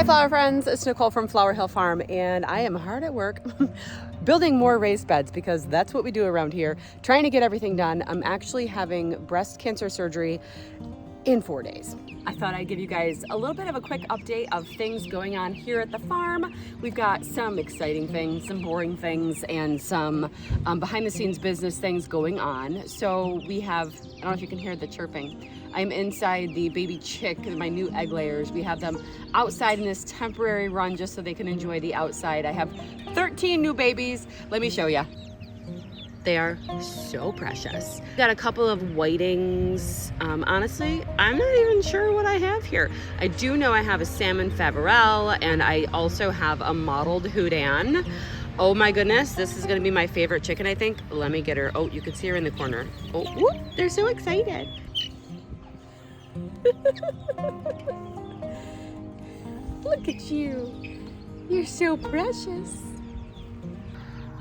Hi flower friends, it's Nicole from Flower Hill Farm and I am hard at work building more raised beds because that's what we do around here, trying to get everything done. I'm actually having breast cancer surgery in 4 days. I thought I'd give you guys a little bit of a quick update of things going on here at the farm. We've got some exciting things, some boring things, and some behind the scenes business things going on. So we have, I don't know if you can hear the chirping. I'm inside the baby chick, my new egg layers. We have them outside in this temporary run just so they can enjoy the outside. I have 13 new babies. Let me show you. They are so precious. Got a couple of whitings. Honestly, I'm not even sure what I have here. I do know I have a salmon favorelle and I also have a mottled Houdan. Oh my goodness, this is gonna be my favorite chicken, I think. Let me get her. Oh, you can see her in the corner. Oh, whoop, they're so excited. Look at you. You're so precious.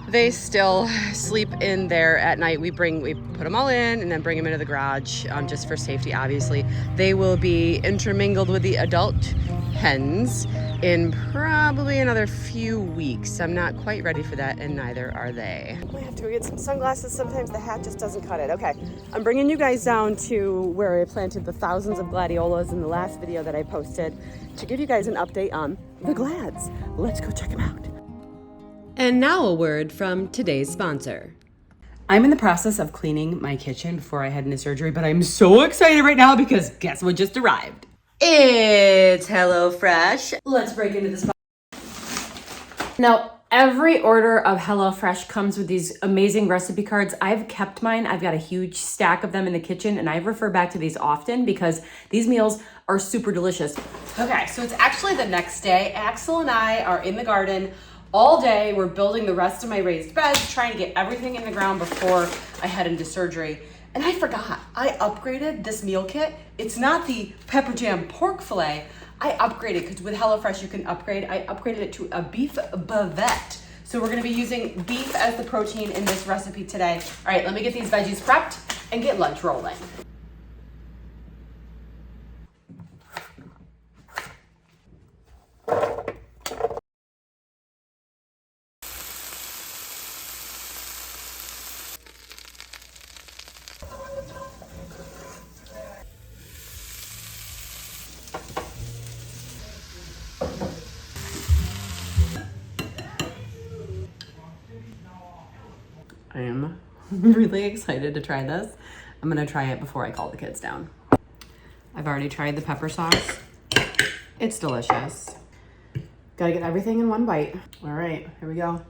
They still sleep in there at night. We put them all in and then bring them into the garage just for safety, obviously. They will be intermingled with the adult hens in probably another few weeks. I'm not quite ready for that, and neither are they. I have to go get some sunglasses. Sometimes the hat just doesn't cut it. Okay, I'm bringing you guys down to where I planted the thousands of gladiolas in the last video that I posted to give you guys an update on the glads. Let's go check them out. And now a word from today's sponsor. I'm in the process of cleaning my kitchen before I head into surgery, but I'm so excited right now because guess what just arrived? It's HelloFresh. Let's break into this box. Now, every order of HelloFresh comes with these amazing recipe cards. I've kept mine. I've got a huge stack of them in the kitchen, and I refer back to these often because these meals are super delicious. Okay, so it's actually the next day. Axel and I are in the garden all day. We're building the rest of my raised beds, trying to get everything in the ground before I head into surgery. And I forgot, I upgraded this meal kit. It's not the pepper jam pork fillet. I upgraded, because with HelloFresh you can upgrade. I upgraded it to a beef bavette. So we're gonna be using beef as the protein in this recipe today. All right, let me get these veggies prepped and get lunch rolling. I am really excited to try this. I'm gonna try it before I call the kids down. I've already tried the pepper sauce. It's delicious. Gotta get everything in one bite. All right, here we go.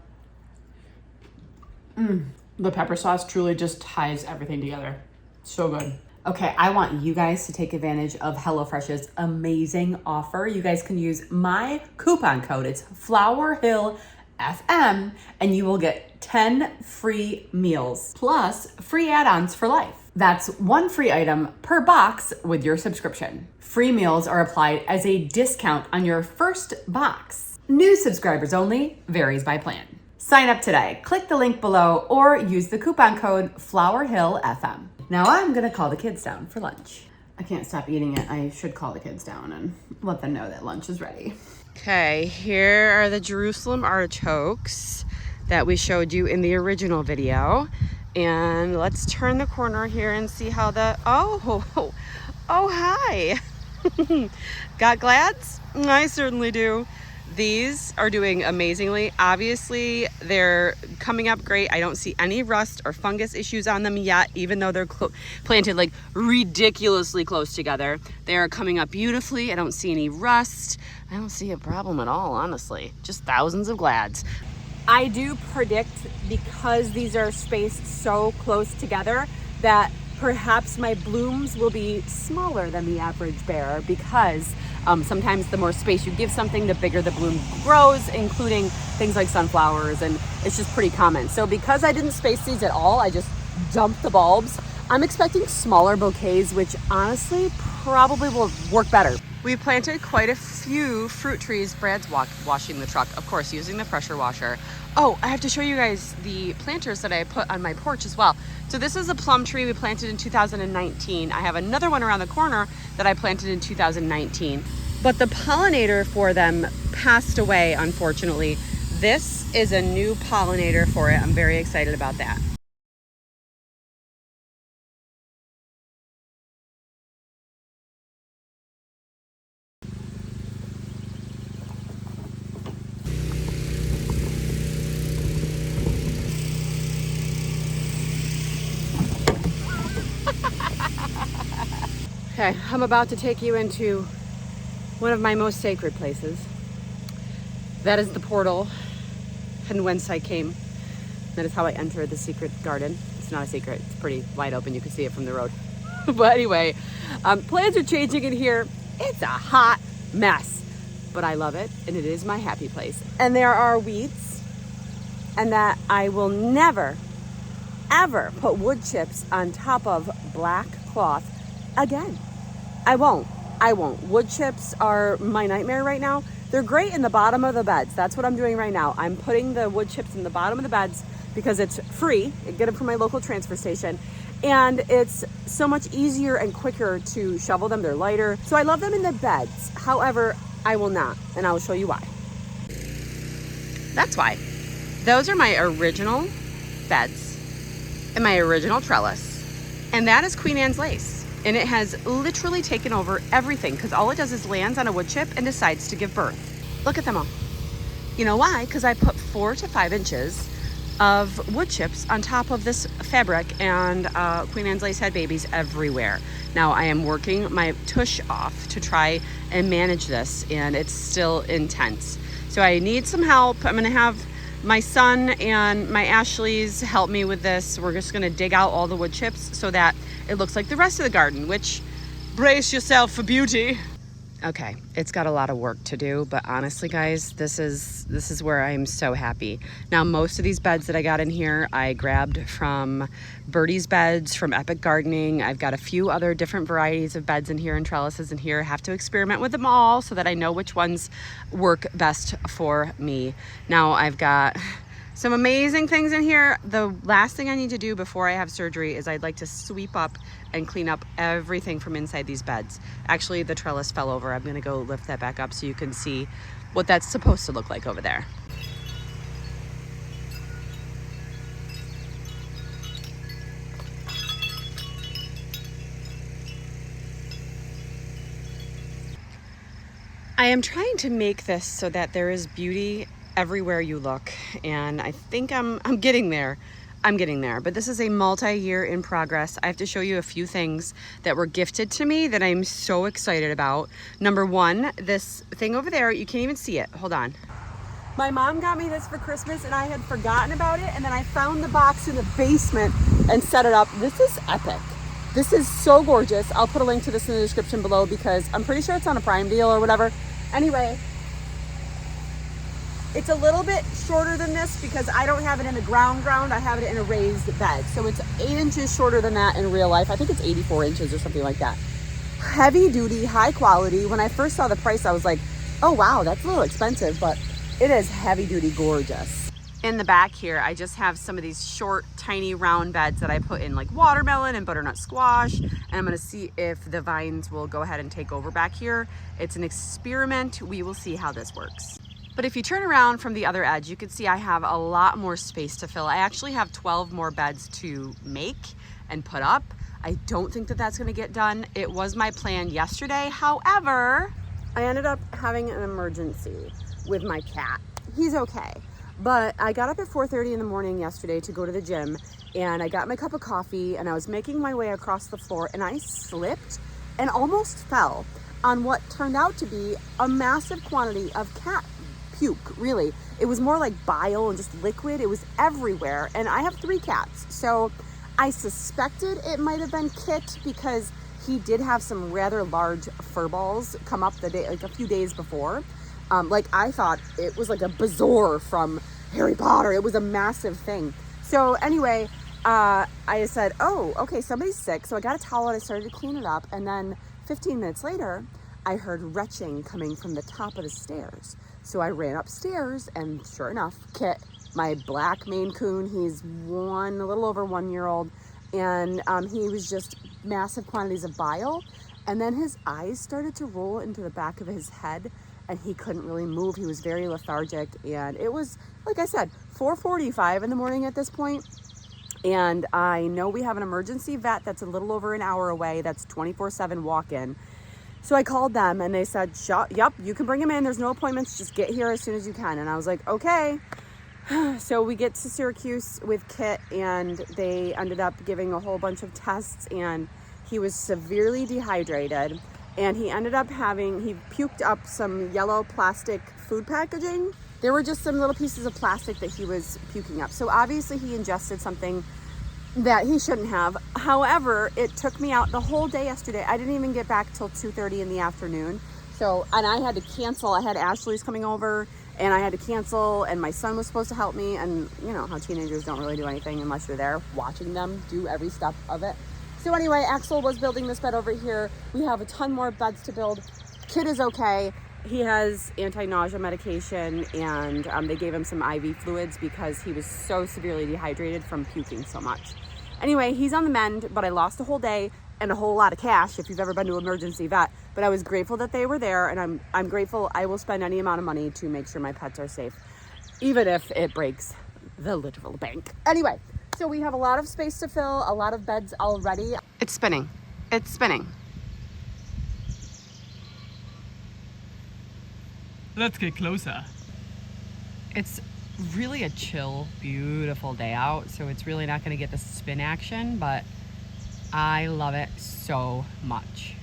The pepper sauce truly just ties everything together. So good. Okay, I want you guys to take advantage of HelloFresh's amazing offer. You guys can use my coupon code. It's FlowerHillFM, and you will get 10 free meals plus free add-ons for life. That's one free item per box with your subscription. Free meals are applied as a discount on your first box. New subscribers only, varies by plan. Sign up today. Click the link below or use the coupon code FlowerHillFM. Now I'm gonna call the kids down for lunch. I can't stop eating it. I should call the kids down and let them know that lunch is ready. Okay, here are the Jerusalem artichokes that we showed you in the original video. And let's turn the corner here and see how oh, hi. Got glads? I certainly do. These are doing amazingly. Obviously, they're coming up great. I don't see any rust or fungus issues on them yet, even though they're planted like ridiculously close together. They are coming up beautifully. I don't see any rust. I don't see a problem at all, honestly. Just thousands of glads. I do predict, because these are spaced so close together, that perhaps my blooms will be smaller than the average bear, because sometimes the more space you give something, the bigger the bloom grows, including things like sunflowers, and it's just pretty common. So because I didn't space these at all, I just dumped the bulbs, I'm expecting smaller bouquets, which honestly probably will work better. We planted quite a few fruit trees. Brad's washing the truck, of course, using the pressure washer. Oh, I have to show you guys the planters that I put on my porch as well. So this is a plum tree we planted in 2019. I have another one around the corner that I planted in 2019. but the pollinator for them passed away, unfortunately. This is a new pollinator for it. I'm very excited about that. Okay, I'm about to take you into one of my most sacred places. That is the portal and whence I came. That is how I entered the secret garden. It's not a secret, it's pretty wide open. You can see it from the road. But anyway, plans are changing in here. It's a hot mess, but I love it and it is my happy place. And there are weeds, and that I will never, ever put wood chips on top of black cloth again. I won't. Wood chips are my nightmare right now. They're great in the bottom of the beds. That's what I'm doing right now. I'm putting the wood chips in the bottom of the beds because it's free. I get them from my local transfer station. And it's so much easier and quicker to shovel them. They're lighter. So I love them in the beds. However, I will not. And I will show you why. That's why. Those are my original beds and my original trellis. And that is Queen Anne's lace. And it has literally taken over everything because all it does is lands on a wood chip and decides to give birth. Look at them all. You know why? Because I put 4 to 5 inches of wood chips on top of this fabric, and Queen Anne's lace had babies everywhere. Now I am working my tush off to try and manage this, and it's still intense. So I need some help. I'm gonna have my son and my Ashleys help me with this. We're just gonna dig out all the wood chips so that it looks like the rest of the garden, which, brace yourself for beauty. Okay, it's got a lot of work to do, but honestly, guys, this is where I'm so happy. Now, most of these beds that I got in here, I grabbed from Birdie's Beds, from Epic Gardening. I've got a few other different varieties of beds in here and trellises in here. I have to experiment with them all so that I know which ones work best for me. Now, I've got some amazing things in here. The last thing I need to do before I have surgery is I'd like to sweep up and clean up everything from inside these beds. Actually, the trellis fell over. I'm gonna go lift that back up so you can see what that's supposed to look like over there. I am trying to make this so that there is beauty everywhere you look, and I think I'm getting there. But this is a multi-year in progress. I have to show you a few things that were gifted to me that I'm so excited about. Number one, this thing over there, you can't even see it. Hold on. My mom got me this for Christmas and I had forgotten about it, and then I found the box in the basement and set it up. This is epic. This is so gorgeous. I'll put a link to this in the description below because I'm pretty sure it's on a Prime deal or whatever. Anyway, it's a little bit shorter than this because I don't have it in a ground. I have it in a raised bed. So it's 8 inches shorter than that in real life. I think it's 84 inches or something like that. Heavy duty, high quality. When I first saw the price, I was like, oh wow, that's a little expensive, but it is heavy duty gorgeous. In the back here, I just have some of these short, tiny round beds that I put in like watermelon and butternut squash. And I'm gonna see if the vines will go ahead and take over back here. It's an experiment. We will see how this works. But if you turn around from the other edge, you can see I have a lot more space to fill. I actually have 12 more beds to make and put up. I don't think that that's gonna get done. It was my plan yesterday. However, I ended up having an emergency with my cat. He's okay. But I got up at 4:30 in the morning yesterday to go to the gym, and I got my cup of coffee and I was making my way across the floor and I slipped and almost fell on what turned out to be a massive quantity of cat puke. Really, it was more like bile and just liquid. It was everywhere, and I have 3 cats, so I suspected it might have been Kit because he did have some rather large fur balls come up the day, like a few days before. Like I thought it was like a bazaar from Harry Potter. It was a massive thing. So anyway, I said, oh, okay, somebody's sick. So I got a towel and I started to clean it up, and then 15 minutes later, I heard retching coming from the top of the stairs. So I ran upstairs, and sure enough, Kit, my black Maine Coon, he's a little over 1 year old, and he was just massive quantities of bile. And then his eyes started to roll into the back of his head and he couldn't really move. He was very lethargic. And it was, like I said, 4:45 in the morning at this point. And I know we have an emergency vet that's a little over an hour away. That's 24/7 walk-in. So I called them and they said, yep, you can bring him in. There's no appointments. Just get here as soon as you can. And I was like, okay. So we get to Syracuse with Kit and they ended up giving a whole bunch of tests and he was severely dehydrated. And he ended up he puked up some yellow plastic food packaging. There were just some little pieces of plastic that he was puking up. So obviously he ingested something that he shouldn't have. However, it took me out the whole day yesterday. I didn't even get back till 2:30 in the afternoon. So, and I had to cancel. I had Ashley's coming over and I had to cancel and my son was supposed to help me. And you know how teenagers don't really do anything unless you're there watching them do every step of it. So anyway, Axel was building this bed over here. We have a ton more beds to build. Kid is okay. He has anti-nausea medication and they gave him some IV fluids because he was so severely dehydrated from puking so much. Anyway, he's on the mend, but I lost a whole day and a whole lot of cash if you've ever been to an emergency vet. But I was grateful that they were there and I'm grateful I will spend any amount of money to make sure my pets are safe, even if it breaks the literal bank. Anyway, so we have a lot of space to fill, a lot of beds already. It's spinning. It's spinning. Let's get closer. It's really a chill, beautiful day out, so it's really not going to get the spin action, but I love it so much.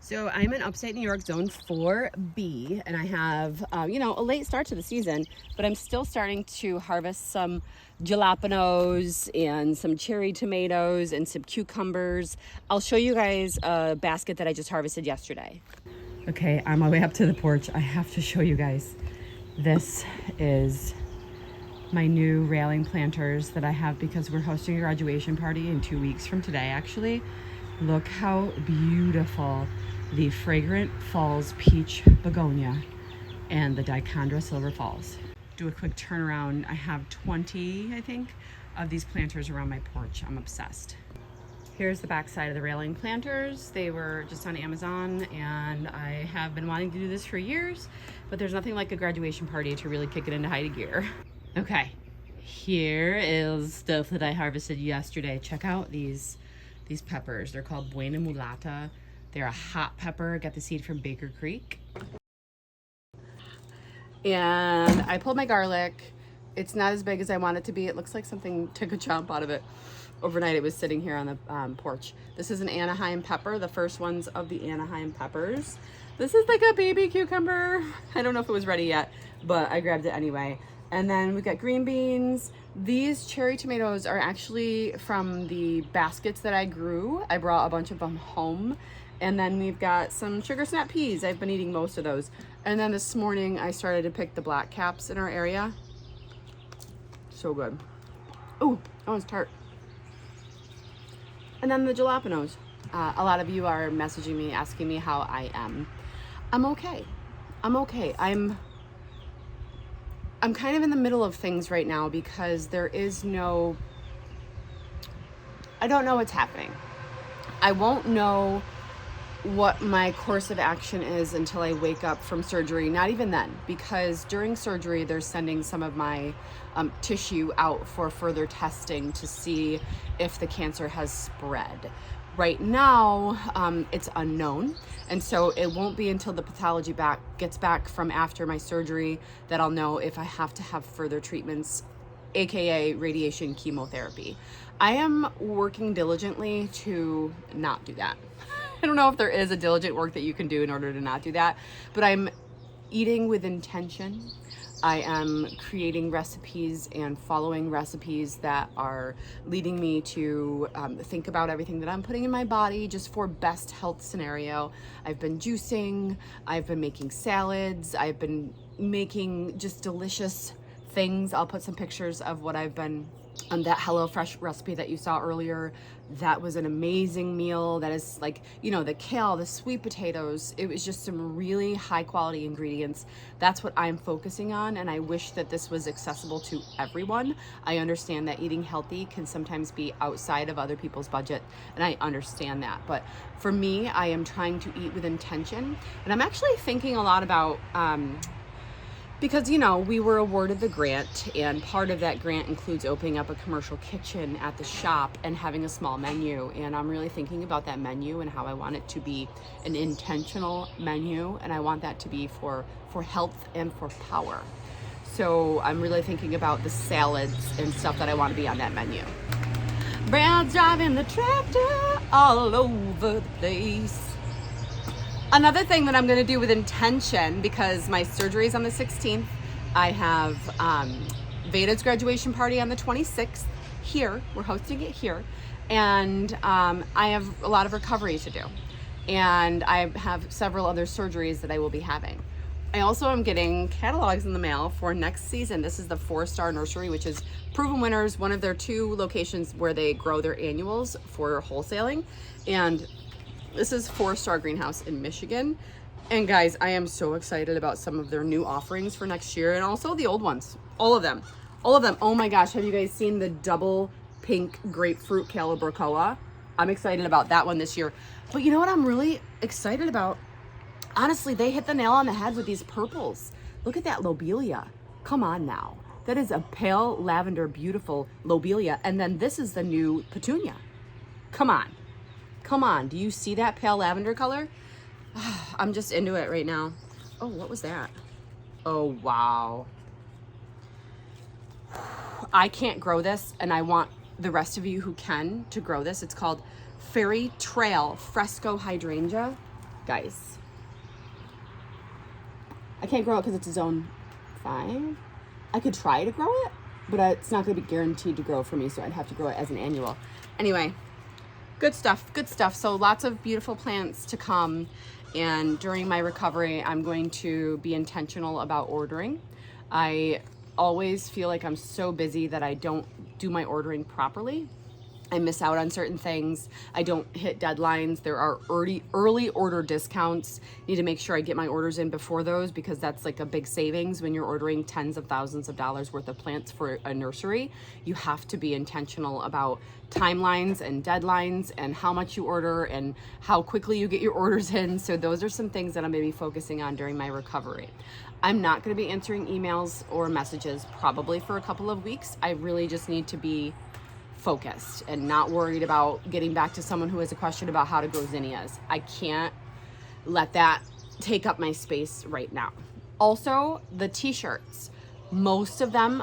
So I'm in upstate New York, zone 4B, and I have, a late start to the season, but I'm still starting to harvest some jalapenos and some cherry tomatoes and some cucumbers. I'll show you guys a basket that I just harvested yesterday. Okay, on my way up to the porch, I have to show you guys. This is my new railing planters that I have because we're hosting a graduation party in 2 weeks from today, actually. Look how beautiful the Fragrant Falls Peach Begonia and the Dichondra Silver Falls. Do a quick turnaround. I have 20, I think, of these planters around my porch. I'm obsessed. Here's the back side of the railing planters. They were just on Amazon and I have been wanting to do this for years, but there's nothing like a graduation party to really kick it into high gear. Okay, here is stuff that I harvested yesterday. Check out these peppers. They're called Buena Mulata. They're a hot pepper. Got the seed from Baker Creek. And I pulled my garlic. It's not as big as I want it to be. It looks like something took a chomp out of it. Overnight it was sitting here on the porch. This is an Anaheim pepper, the first ones of the Anaheim peppers. This is like a baby cucumber. I don't know if it was ready yet, but I grabbed it anyway. And then we've got green beans. These cherry tomatoes are actually from the baskets that I grew. I brought a bunch of them home. And then we've got some sugar snap peas. I've been eating most of those. And then this morning I started to pick the black caps in our area. So good. Oh, that one's tart. And then the jalapenos. A lot of you are messaging me, asking me how I am. I'm okay. I'm okay. I'm kind of in the middle of things right now because I don't know what's happening. I won't know what my course of action is until I wake up from surgery. Not even then, because during surgery, they're sending some of my tissue out for further testing to see if the cancer has spread. Right now, it's unknown. And so it won't be until the pathology gets back from after my surgery that I'll know if I have to have further treatments, AKA radiation chemotherapy. I am working diligently to not do that. I don't know if there is a diligent work that you can do in order to not do that, but I'm eating with intention. I am creating recipes and following recipes that are leading me to think about everything that I'm putting in my body just for best health scenario. I've been juicing, I've been making salads, I've been making just delicious things. I'll put some pictures of what I've been That HelloFresh recipe that you saw earlier, that was an amazing meal. That is like, you know, the kale, the sweet potatoes, it was just some really high quality ingredients. That's what I'm focusing on, and I wish that this was accessible to everyone. I understand that eating healthy can sometimes be outside of other people's budget, and I understand that. But for me, I am trying to eat with intention, and I'm actually thinking a lot about because, you know, we were awarded the grant, and part of that grant includes opening up a commercial kitchen at the shop and having a small menu. And I'm really thinking about that menu and how I want it to be an intentional menu, and I want that to be for health and for power. So I'm really thinking about the salads and stuff that I want to be on that menu. Brad's driving the tractor all over the place. Another thing that I'm going to do with intention, because my surgery is on the 16th, I have Veda's graduation party on the 26th here. We're hosting it here. And I have a lot of recovery to do. And I have several other surgeries that I will be having. I also am getting catalogs in the mail for next season. This is the 4-Star Nursery, which is Proven Winners, one of their 2 locations where they grow their annuals for wholesaling. And this is 4-Star Greenhouse in Michigan. And guys, I am so excited about some of their new offerings for next year, and also the old ones. All of them. Oh my gosh, have you guys seen the double pink grapefruit calibracoa? I'm excited about that one this year. But you know what I'm really excited about? Honestly, they hit the nail on the head with these purples. Look at that lobelia. Come on now. That is a pale lavender, beautiful lobelia. And then this is the new petunia. Come on. Come on, do you see that pale lavender color? I'm just into it right now. Oh, what was that? Oh, wow. I can't grow this, and I want the rest of you who can to grow this. It's called Fairy Trail Fresco Hydrangea. Guys, I can't grow it because it's a zone 5. I could try to grow it, but it's not going to be guaranteed to grow for me, so I'd have to grow it as an annual. Anyway, good stuff, good stuff. So lots of beautiful plants to come. And during my recovery, I'm going to be intentional about ordering. I always feel like I'm so busy that I don't do my ordering properly. I miss out on certain things. I don't hit deadlines. There are early order discounts. Need to make sure I get my orders in before those, because that's like a big savings when you're ordering tens of thousands of dollars worth of plants for a nursery. You have to be intentional about timelines and deadlines and how much you order and how quickly you get your orders in. So those are some things that I'm going to be focusing on during my recovery. I'm not going to be answering emails or messages probably for a couple of weeks. I really just need to be focused and not worried about getting back to someone who has a question about how to grow zinnias. I can't let that take up my space right now. Also, the t-shirts, most of them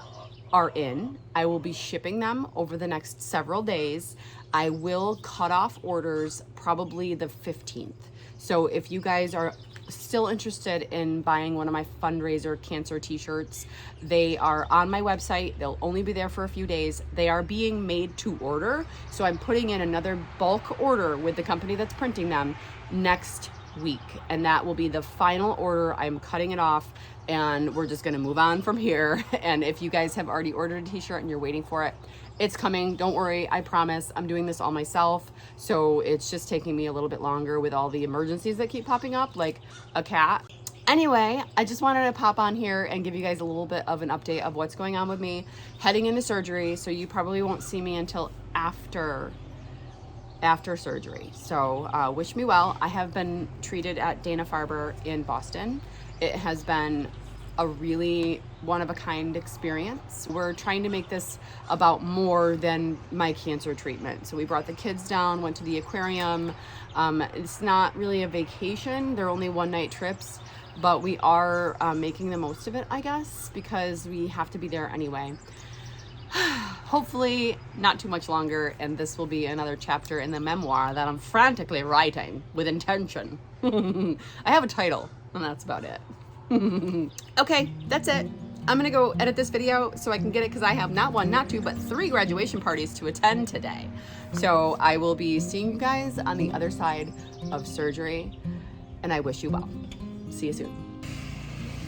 are in. I will be shipping them over the next several days. I will cut off orders probably the 15th. So if you guys are still interested in buying one of my fundraiser cancer t-shirts, they are on my website. They'll only be there for a few days. They are being made to order, so I'm putting in another bulk order with the company that's printing them next week, and that will be the final order. I'm cutting it off, and we're just going to move on from here. And if you guys have already ordered a t-shirt and you're waiting for it, it's coming. Don't worry. I promise. I'm doing this all myself. So it's just taking me a little bit longer with all the emergencies that keep popping up, like a cat. Anyway, I just wanted to pop on here and give you guys a little bit of an update of what's going on with me heading into surgery. So you probably won't see me until after surgery. So wish me well. I have been treated at Dana-Farber in Boston. It has been a really one-of-a-kind experience. We're trying to make this about more than my cancer treatment. So we brought the kids down, went to the aquarium. It's not really a vacation. They're only one-night trips, but we are making the most of it, I guess, because we have to be there anyway. Hopefully not too much longer, and this will be another chapter in the memoir that I'm frantically writing with intention. I have a title, and that's about it. Okay, that's it. I'm gonna go edit this video so I can get it, because I have not 1, not 2, but 3 graduation parties to attend today. So I will be seeing you guys on the other side of surgery, and I wish you well. See you soon.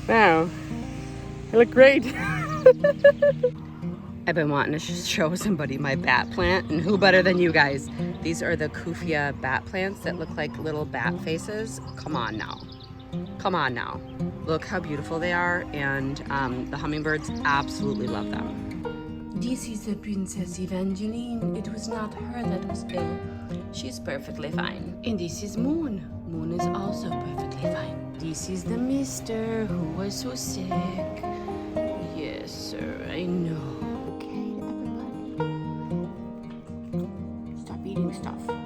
Wow, I look great. I've been wanting to show somebody my bat plant, and who better than you guys? These are the Kufia bat plants that look like little bat faces. Come on now. Come on now. Look how beautiful they are, and the hummingbirds absolutely love them. This is the Princess Evangeline. It was not her that was ill. She's perfectly fine. And this is Moon. Moon is also perfectly fine. This is the Mister who was so sick. Yes, sir, I know. Okay, everybody. Stop eating stuff.